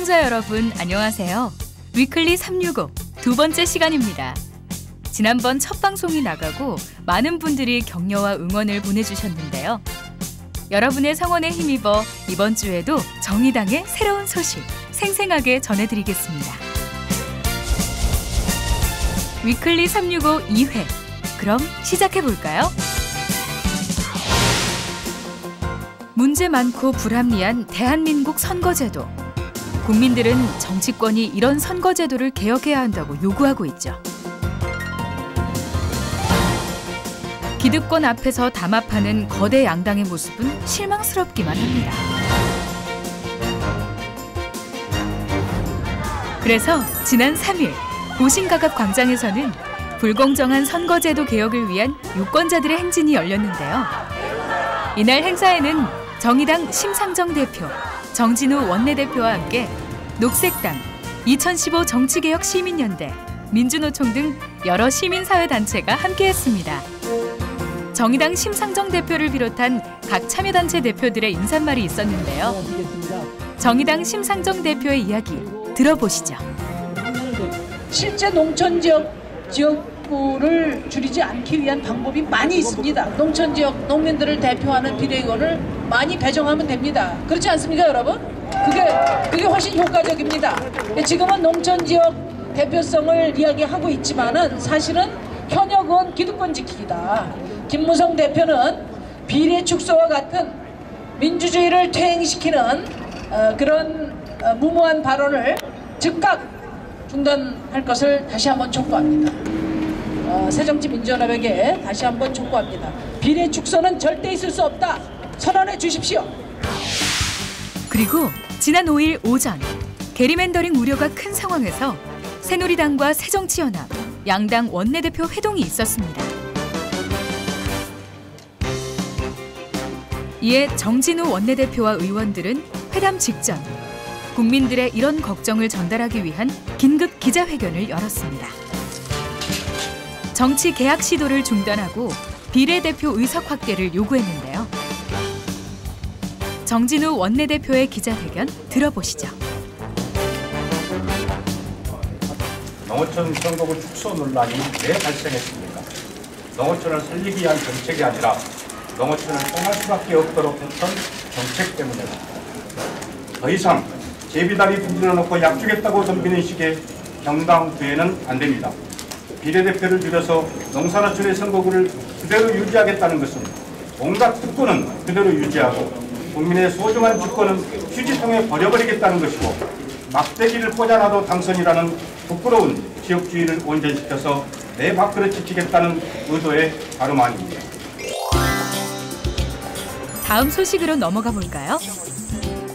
시청자 여러분 안녕하세요. 위클리 365 두 번째 시간입니다. 지난번 첫 방송이 나가고 많은 분들이 격려와 응원을 보내주셨는데요. 여러분의 성원에 힘입어 이번 주에도 정의당의 새로운 소식 생생하게 전해드리겠습니다. 위클리 365 2회 그럼 시작해볼까요? 문제 많고 불합리한 대한민국 선거제도. 국민들은 정치권이 이런 선거제도를 개혁해야 한다고 요구하고 있죠. 기득권 앞에서 담합하는 거대 양당의 모습은 실망스럽기만 합니다. 그래서 지난 3일 고신가갑 광장에서는 불공정한 선거제도 개혁을 위한 유권자들의 행진이 열렸는데요. 이날 행사에는 정의당 심상정 대표, 정진우 원내대표와 함께 녹색당, 2015 정치개혁 시민연대, 민주노총 등 여러 시민사회단체가 함께했습니다. 정의당 심상정 대표를 비롯한 각 참여단체 대표들의 인사말이 있었는데요. 정의당 심상정 대표의 이야기 들어보시죠. 실제 농촌 지역구를 줄이지 않기 위한 방법이 많이 있습니다. 농촌 지역 농민들을 대표하는 비례의원을 많이 배정하면 됩니다. 그렇지 않습니까, 여러분? 그게 훨씬 효과적입니다. 지금은 농촌 지역 대표성을 이야기하고 있지만은 사실은 현역은 기득권 지키기다. 김무성 대표는 비례 축소와 같은 민주주의를 퇴행시키는 그런 무모한 발언을 즉각 중단할 것을 다시 한번 촉구합니다. 새정치민주연합에게 다시 한번 촉구합니다. 비례 축소는 절대 있을 수 없다. 선언해 주십시오. 그리고 지난 5일 오전 게리맨더링 우려가 큰 상황에서 새누리당과 새정치연합, 양당 원내대표 회동이 있었습니다. 이에 정진우 원내대표와 의원들은 회담 직전 국민들의 이런 걱정을 전달하기 위한 긴급 기자회견을 열었습니다. 정치 개혁 시도를 중단하고 비례대표 의석 확대를 요구했는데요. 정진우 원내대표의 기자회견 들어보시죠. 농어촌 선거구 축소 논란이 왜 발생했습니까? 농어촌을 살리기 위한 정책이 아니라 농어촌을 통할 수밖에 없도록 했던 정책 때문입니다. 더 이상 제비다리 분질러 놓고 약 주겠다고 덤비는 식의 경당부회는 안 됩니다. 비례대표를 줄여서 농사노촌의 선거구를 그대로 유지하겠다는 것은 온갖 특권은 그대로 유지하고 국민의 소중한 주권은 휴지통에 버려버리겠다는 것이고 막대기를 꽂아놔도 당선이라는 부끄러운 지역주의를 온전시켜서 내 밥그릇 지키겠다는 의도의 다름 아닙니다. 다음 소식으로 넘어가 볼까요?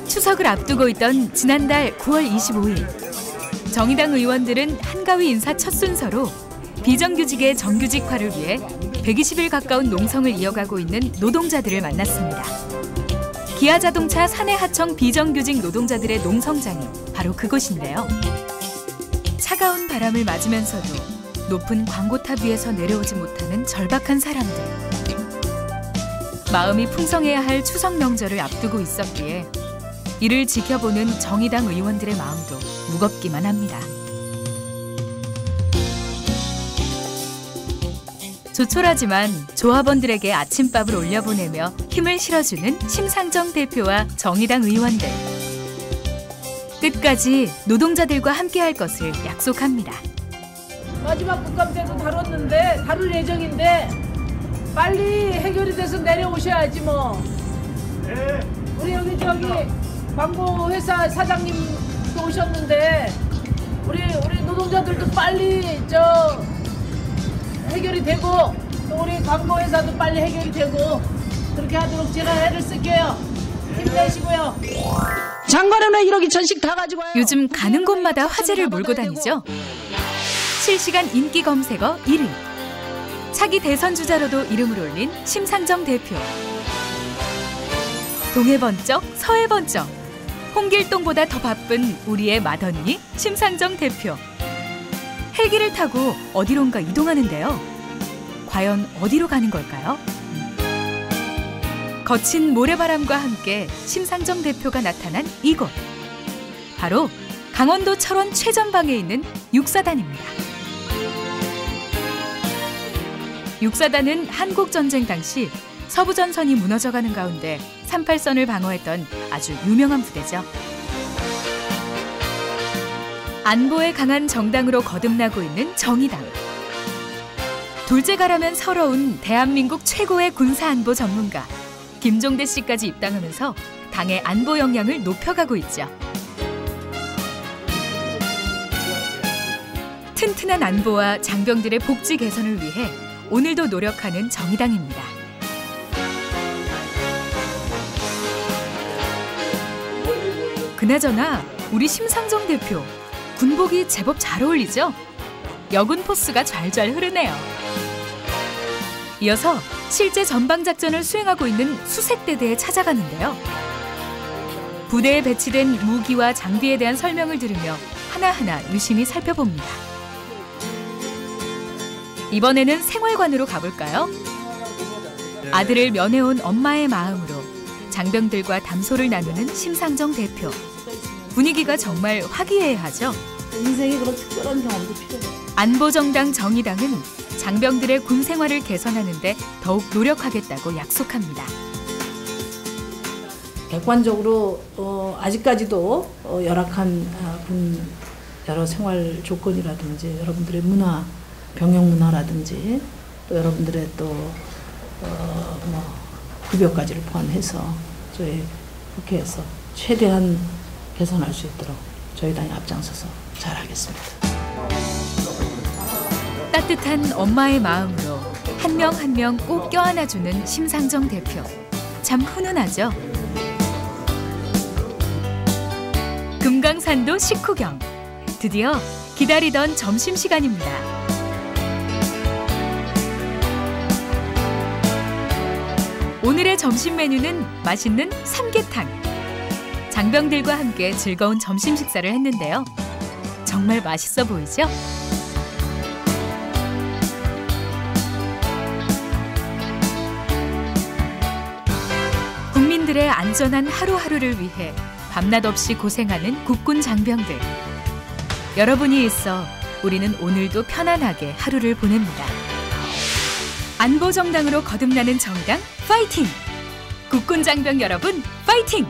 추석을 앞두고 있던 지난달 9월 25일 정의당 의원들은 한가위 인사 첫 순서로 비정규직의 정규직화를 위해 120일 가까운 농성을 이어가고 있는 노동자들을 만났습니다. 기아자동차 사내하청 비정규직 노동자들의 농성장이 바로 그곳인데요. 차가운 바람을 맞으면서도 높은 광고탑 위에서 내려오지 못하는 절박한 사람들. 마음이 풍성해야 할 추석 명절을 앞두고 있었기에 이를 지켜보는 정의당 의원들의 마음도 무겁기만 합니다. 조촐하지만 조합원들에게 아침밥을 올려보내며 힘을 실어주는 심상정 대표와 정의당 의원들. 끝까지 노동자들과 함께할 것을 약속합니다. 마지막 국감 때도 다룰 예정인데 빨리 해결이 돼서 내려오셔야지 뭐. 네. 우리 여기 광고회사 사장님도 오셨는데 우리 노동자들도 빨리 해결이 되고 또 우리 광고회사도 빨리 해결이 되고 그렇게 하도록 제가 애를 쓸게요. 힘내시고요. 장관은 왜 1억 2천씩 다 가지고 와요? 요즘 가는 곳마다 화제를 몰고 다니죠. 실시간 인기 검색어 1위. 차기 대선 주자로도 이름을 올린 심상정 대표. 동해 번쩍 서해 번쩍. 홍길동보다 더 바쁜 우리의 맏언니 심상정 대표. 헬기를 타고 어디론가 이동하는데요. 과연 어디로 가는 걸까요? 거친 모래바람과 함께 심상정 대표가 나타난 이곳. 바로 강원도 철원 최전방에 있는 육사단입니다. 육사단은 한국전쟁 당시 서부전선이 무너져가는 가운데 38선을 방어했던 아주 유명한 부대죠. 안보에 강한 정당으로 거듭나고 있는 정의당. 둘째가라면 서러운 대한민국 최고의 군사안보 전문가 김종대 씨까지 입당하면서 당의 안보 역량을 높여가고 있죠. 튼튼한 안보와 장병들의 복지 개선을 위해 오늘도 노력하는 정의당입니다. 그나저나 우리 심상정 대표 군복이 제법 잘 어울리죠? 여군 포스가 잘잘 흐르네요. 이어서 실제 전방작전을 수행하고 있는 수색대대에 찾아가는데요. 부대에 배치된 무기와 장비에 대한 설명을 들으며 하나하나 유심히 살펴봅니다. 이번에는 생활관으로 가볼까요? 아들을 면회온 엄마의 마음으로 장병들과 담소를 나누는 심상정 대표. 분위기가 정말 화기애애하죠. 인생에 그런 특별한 경험도 필요해요. 안보정당 정의당은 장병들의 군 생활을 개선하는 데 더욱 노력하겠다고 약속합니다. 객관적으로 아직까지도 열악한 군 여러 생활 조건이라든지 여러분들의 문화, 병역 문화라든지 또 여러분들의 또 급여까지를 포함해서 저희 국회에서 최대한 개선할 수 있도록 저희 당이 앞장서서 잘하겠습니다. 따뜻한 엄마의 마음으로 한 명 한 명 꼭 껴안아주는 심상정 대표. 참 훈훈하죠? 금강산도 식후경. 드디어 기다리던 점심시간입니다. 오늘의 점심 메뉴는 맛있는 삼계탕. 장병들과 함께 즐거운 점심 식사를 했는데요. 정말 맛있어 보이죠? 국민들의 안전한 하루하루를 위해 밤낮 없이 고생하는 국군 장병들. 여러분이 있어 우리는 오늘도 편안하게 하루를 보냅니다. 안보정당으로 거듭나는 정의당 파이팅! 국군 장병 여러분 파이팅!